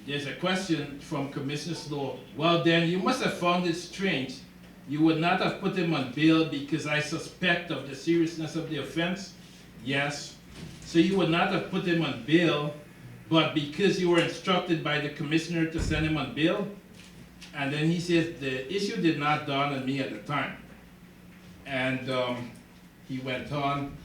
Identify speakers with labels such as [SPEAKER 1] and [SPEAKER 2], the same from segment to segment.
[SPEAKER 1] There's a question from Commissioner Slow. Well, then you must have found it strange. You would not have put him on bail because I suspect of the seriousness of the offense? Yes. So you would not have put him on bail, but because you were instructed by the commissioner to send him on bail? And then he says, the issue did not dawn on me at the time. And he went on.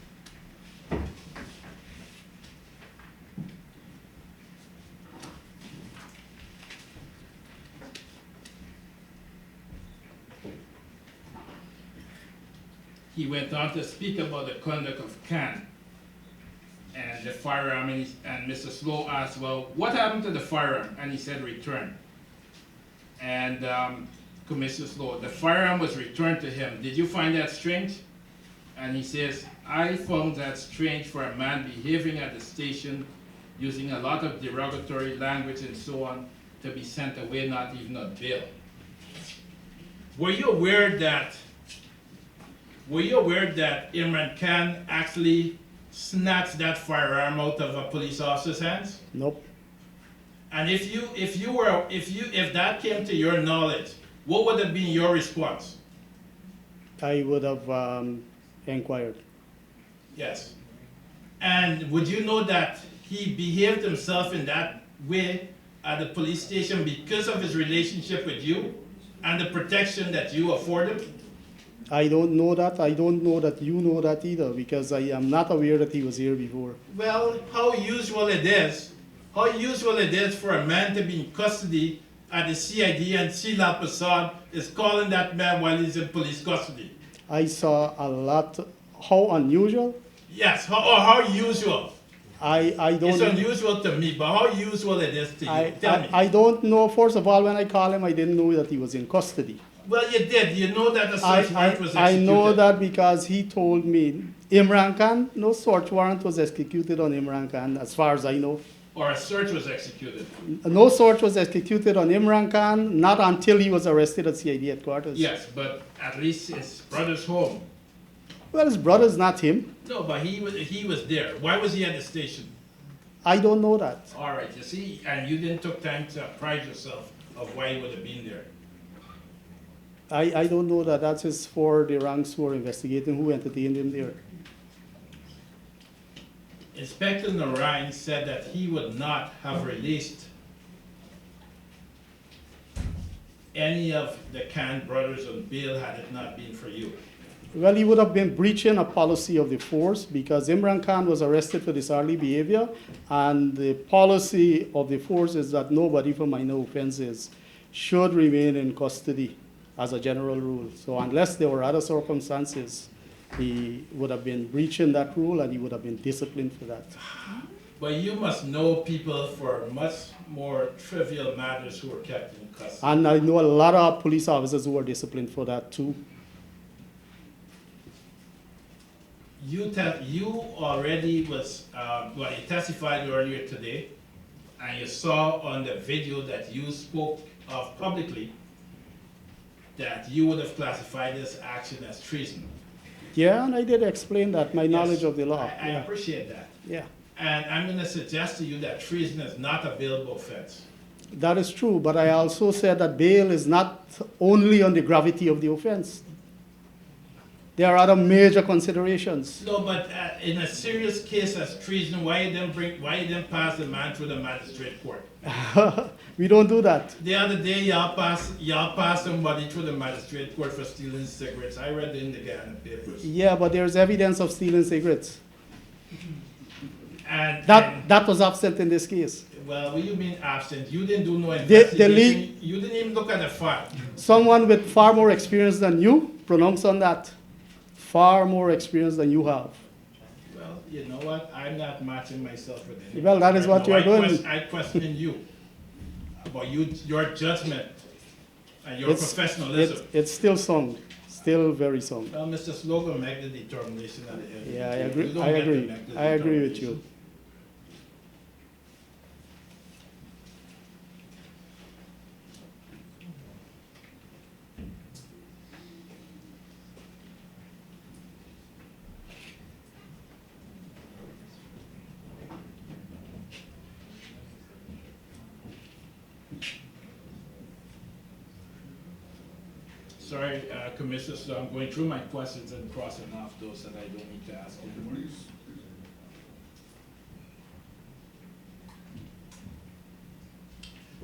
[SPEAKER 1] He went on to speak about the conduct of Khan and the firearm, and Mr. Slow asked, well, what happened to the firearm? And he said, return. And Commissioner Slow, the firearm was returned to him. Did you find that strange? And he says, I found that strange for a man behaving at the station, using a lot of derogatory language and so on, to be sent away, not even on bail. Were you aware that Imran Khan actually snatched that firearm out of a police officer's hands?
[SPEAKER 2] Nope.
[SPEAKER 1] And if that came to your knowledge, what would have been your response?
[SPEAKER 2] I would have inquired.
[SPEAKER 1] Yes. And would you know that he behaved himself in that way at the police station because of his relationship with you and the protection that you afford him?
[SPEAKER 2] I don't know that. I don't know that you know that either, because I am not aware that he was here before.
[SPEAKER 1] Well, how usual it is for a man to be in custody at the CID and Sheila Prasad is calling that man while he's in police custody.
[SPEAKER 2] I saw a lot. How unusual?
[SPEAKER 1] Yes, how usual.
[SPEAKER 2] I don't.
[SPEAKER 1] It's unusual to me, but how usual it is to you? Tell me.
[SPEAKER 2] I don't know. First of all, when I called him, I didn't know that he was in custody.
[SPEAKER 1] Well, you did. You know that the search warrant was executed.
[SPEAKER 2] I know that because he told me Imran Khan, no search warrant was executed on Imran Khan, as far as I know.
[SPEAKER 1] Or a search was executed.
[SPEAKER 2] No search was executed on Imran Khan, not until he was arrested at CID headquarters.
[SPEAKER 1] Yes, but at least his brother's home.
[SPEAKER 2] Well, his brother's not him.
[SPEAKER 1] No, but he was there. Why was he at the station?
[SPEAKER 2] I don't know that.
[SPEAKER 1] All right, you see, and you didn't take time to apprise yourself of why he would have been there.
[SPEAKER 2] I don't know that. That is for the ranks who are investigating who entertained him there.
[SPEAKER 1] Inspector Narayan said that he would not have released any of the Khan brothers on bail had it not been for you.
[SPEAKER 2] Well, he would have been breaching a policy of the force because Imran Khan was arrested for disorderly behavior, and the policy of the force is that nobody for minor offenses should remain in custody as a general rule. So unless there were other circumstances, he would have been breaching that rule and he would have been disciplined for that.
[SPEAKER 1] But you must know people for much more trivial matters who were kept in custody.
[SPEAKER 2] And I know a lot of police officers who were disciplined for that too.
[SPEAKER 1] You already was, you testified earlier today, and you saw on the video that you spoke of publicly that you would have classified this action as treason.
[SPEAKER 2] Yeah, and I did explain that, my knowledge of the law.
[SPEAKER 1] I appreciate that.
[SPEAKER 2] Yeah.
[SPEAKER 1] And I'm going to suggest to you that treason is not a bailable offense.
[SPEAKER 2] That is true, but I also said that bail is not only on the gravity of the offense. There are other major considerations.
[SPEAKER 1] No, but in a serious case as treason, why you didn't pass the man through the magistrate court?
[SPEAKER 2] We don't do that.
[SPEAKER 1] The other day, y'all passed somebody through the magistrate court for stealing cigarettes. I read it in the Ghana papers.
[SPEAKER 2] Yeah, but there's evidence of stealing cigarettes.
[SPEAKER 1] And
[SPEAKER 2] that was absent in this case.
[SPEAKER 1] Well, what do you mean absent? You didn't do no investigation. You didn't even look at the file.
[SPEAKER 2] Someone with far more experience than you pronounced on that. Far more experience than you have.
[SPEAKER 1] Well, you know what? I'm not matching myself with anyone.
[SPEAKER 2] Well, that is what you are doing.
[SPEAKER 1] I question you about your judgment and your professionalism.
[SPEAKER 2] It's still sound, still very sound.
[SPEAKER 1] Well, Mr. Slogan make the determination at the end.
[SPEAKER 2] Yeah, I agree. I agree with you.
[SPEAKER 1] sorry, Commissioner, so I'm going through my questions and crossing off those that I don't need to ask anymore.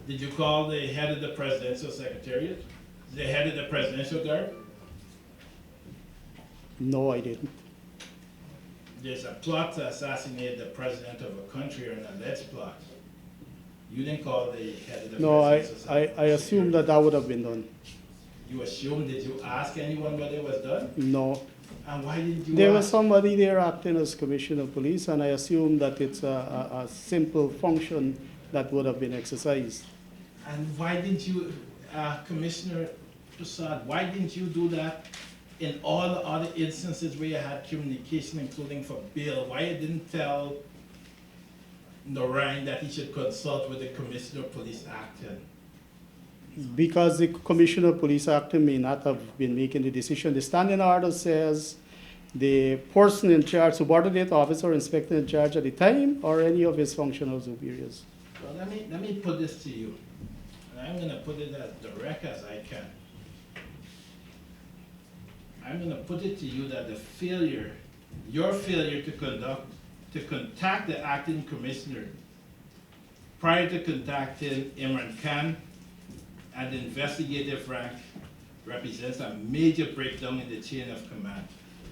[SPEAKER 1] Did you call the head of the presidential secretariat? The head of the presidential guard?
[SPEAKER 2] No, I didn't.
[SPEAKER 1] There's a plot to assassinate the president of a country, or an alleged plot. You didn't call the head of the
[SPEAKER 2] No,
[SPEAKER 1] presidential
[SPEAKER 2] I assumed that that would have been done.
[SPEAKER 1] You assumed, did you ask anyone whether it was done?
[SPEAKER 2] No.
[SPEAKER 1] And why didn't you
[SPEAKER 2] There was
[SPEAKER 1] ask?
[SPEAKER 2] somebody there acting as commissioner of police, and I assumed that it's a simple function that would have been exercised.
[SPEAKER 1] And why didn't you, Commissioner Prasad, why didn't you do that in all the other instances where you had communication, including for bail? Why you didn't tell Narayan that he should consult with the Commissioner of Police acting?
[SPEAKER 2] Because the commissioner of police acting may not have been making the decision. The standing order says the person in charge, subordinate officer, inspector in charge at the time, or any of his functional superiors.
[SPEAKER 1] Well, let me put this to you, and I'm gonna put it as direct as I can. I'm gonna put it to you that the failure, your failure to contact the acting commissioner prior to contacting Imran Khan at the investigative rank represents a major breakdown in the chain of command.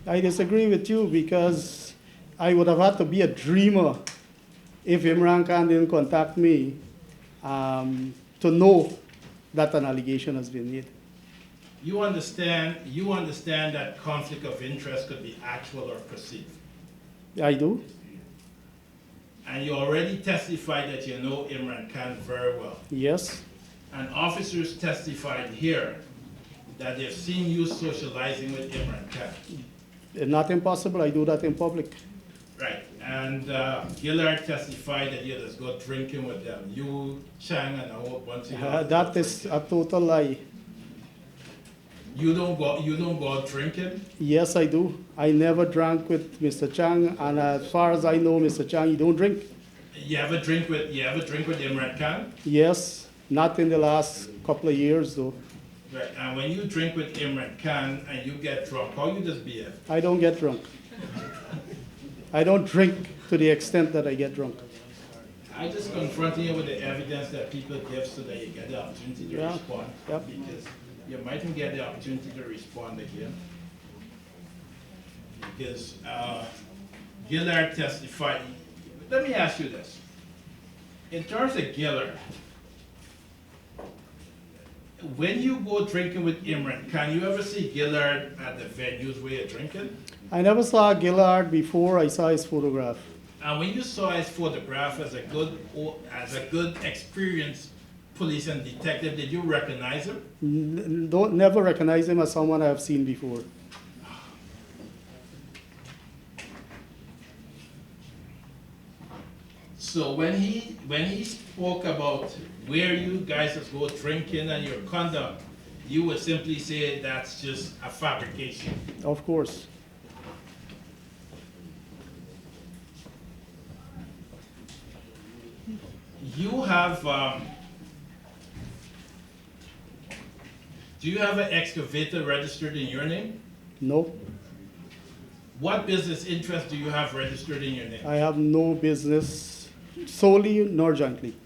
[SPEAKER 2] I disagree with you because I would have had to be a dreamer if Imran Khan didn't contact me to know that an allegation has been made.
[SPEAKER 1] You understand that conflict of interest could be actual or perceived.
[SPEAKER 2] I do.
[SPEAKER 1] And you already testified that you know Imran Khan very well.
[SPEAKER 2] Yes.
[SPEAKER 1] And officers testified here that they've seen you socializing with Imran Khan.
[SPEAKER 2] Not impossible. I do that in public.
[SPEAKER 1] Right, and Gillard testified that you just go drinking with them. You, Chang, and a whole bunch of you.
[SPEAKER 2] That is a total lie.
[SPEAKER 1] You don't go out drinking?
[SPEAKER 2] Yes, I do. I never drank with Mr. Chang, and as far as I know, Mr. Chang, you don't drink.
[SPEAKER 1] You have a drink with Imran Khan?
[SPEAKER 2] Yes, not in the last couple of years, though.
[SPEAKER 1] Right, and when you drink with Imran Khan and you get drunk, how you just behave?
[SPEAKER 2] I don't get drunk. I don't drink to the extent that I get drunk.
[SPEAKER 1] I just confronting you with the evidence that people give so that you get the opportunity to respond.
[SPEAKER 2] Yep.
[SPEAKER 1] Because you mightn't get the opportunity to respond again. Because Gillard testified. Let me ask you this. In terms of Gillard, when you go drinking with Imran, can you ever see Gillard at the venues where you're drinking?
[SPEAKER 2] I never saw Gillard before I saw his photograph.
[SPEAKER 1] And when you saw his photograph as a good experienced police and detective, did you recognize him?
[SPEAKER 2] Never recognize him as someone I have seen before.
[SPEAKER 1] So when he spoke about where you guys go drinking and your conduct, you would simply say that's just a fabrication.
[SPEAKER 2] Of course.
[SPEAKER 1] You have, do you have an excavator registered in your name?
[SPEAKER 2] No,
[SPEAKER 1] What business interest do you have registered in your name?
[SPEAKER 2] I have no business solely nor jointly.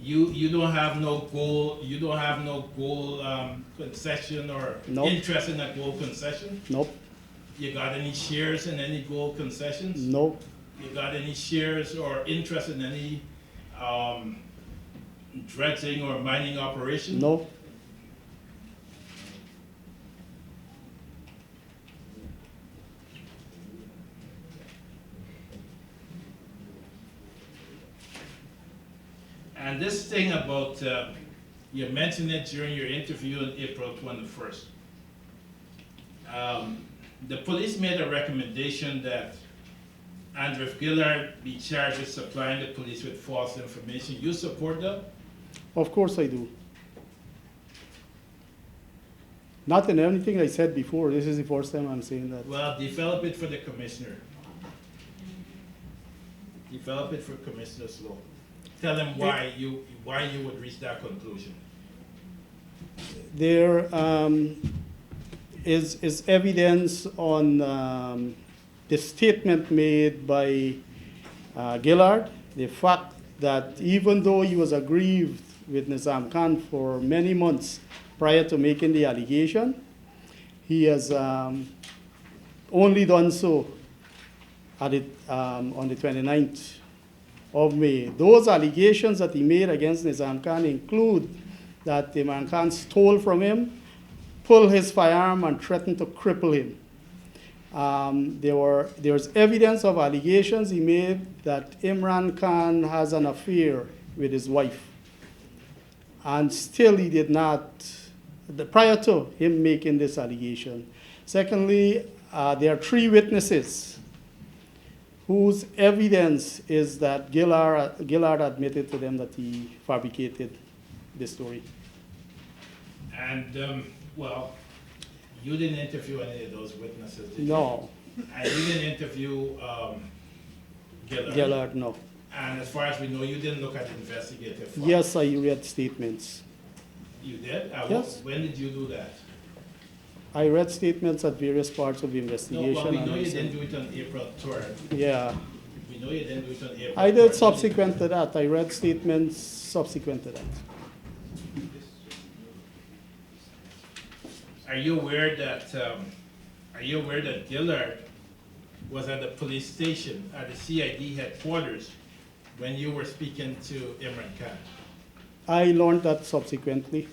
[SPEAKER 1] You don't have no gold, concession or
[SPEAKER 2] Nope.
[SPEAKER 1] interest in a gold concession?
[SPEAKER 2] Nope,
[SPEAKER 1] You got any shares in any gold concessions?
[SPEAKER 2] nope,
[SPEAKER 1] You got any shares or interest in any dredging or mining operation?
[SPEAKER 2] nope.
[SPEAKER 1] And this thing about, you mentioned it during your interview on April 21st. The police made a recommendation that Andrew Gillard be charged with supplying the police with false information. You support that?
[SPEAKER 2] Of course I do. Not in anything I said before. This is the first time I'm saying that.
[SPEAKER 1] Well, develop it for the commissioner. Develop it for Commissioner Slow. Tell him why you would reach that conclusion.
[SPEAKER 2] There, is evidence on the statement made by Gillard, the fact that even though he was aggrieved with Nizam Khan for many months prior to making the allegation, he has only done so on the 29th of May. Those allegations that he made against Nizam Khan include that Imran Khan stole from him, pulled his firearm, and threatened to cripple him. There was evidence of allegations he made that Imran Khan has an affair with his wife. And still he did not, prior to him making this allegation. Secondly, there are 3 witnesses whose evidence is that Gillard admitted to them that he fabricated the story.
[SPEAKER 1] And, well, you didn't interview any of those witnesses, did you?
[SPEAKER 2] No.
[SPEAKER 1] And you didn't interview Gillard?
[SPEAKER 2] Gillard, no.
[SPEAKER 1] And as far as we know, you didn't look at investigative files?
[SPEAKER 2] Yes, I read statements.
[SPEAKER 1] You did?
[SPEAKER 2] Yes.
[SPEAKER 1] When did you do that?
[SPEAKER 2] I read statements at various parts of the
[SPEAKER 1] No,
[SPEAKER 2] investigation.
[SPEAKER 1] well, we
[SPEAKER 2] and
[SPEAKER 1] know
[SPEAKER 2] I
[SPEAKER 1] you
[SPEAKER 2] said-
[SPEAKER 1] didn't do it on April 3rd.
[SPEAKER 2] Yeah,
[SPEAKER 1] We know you didn't do it on April 3rd.
[SPEAKER 2] I did subsequent to that. I read statements subsequent to that.
[SPEAKER 1] Are you aware that Gillard was at the police station at the CID headquarters when you were speaking to Imran Khan?
[SPEAKER 2] I learned that subsequently.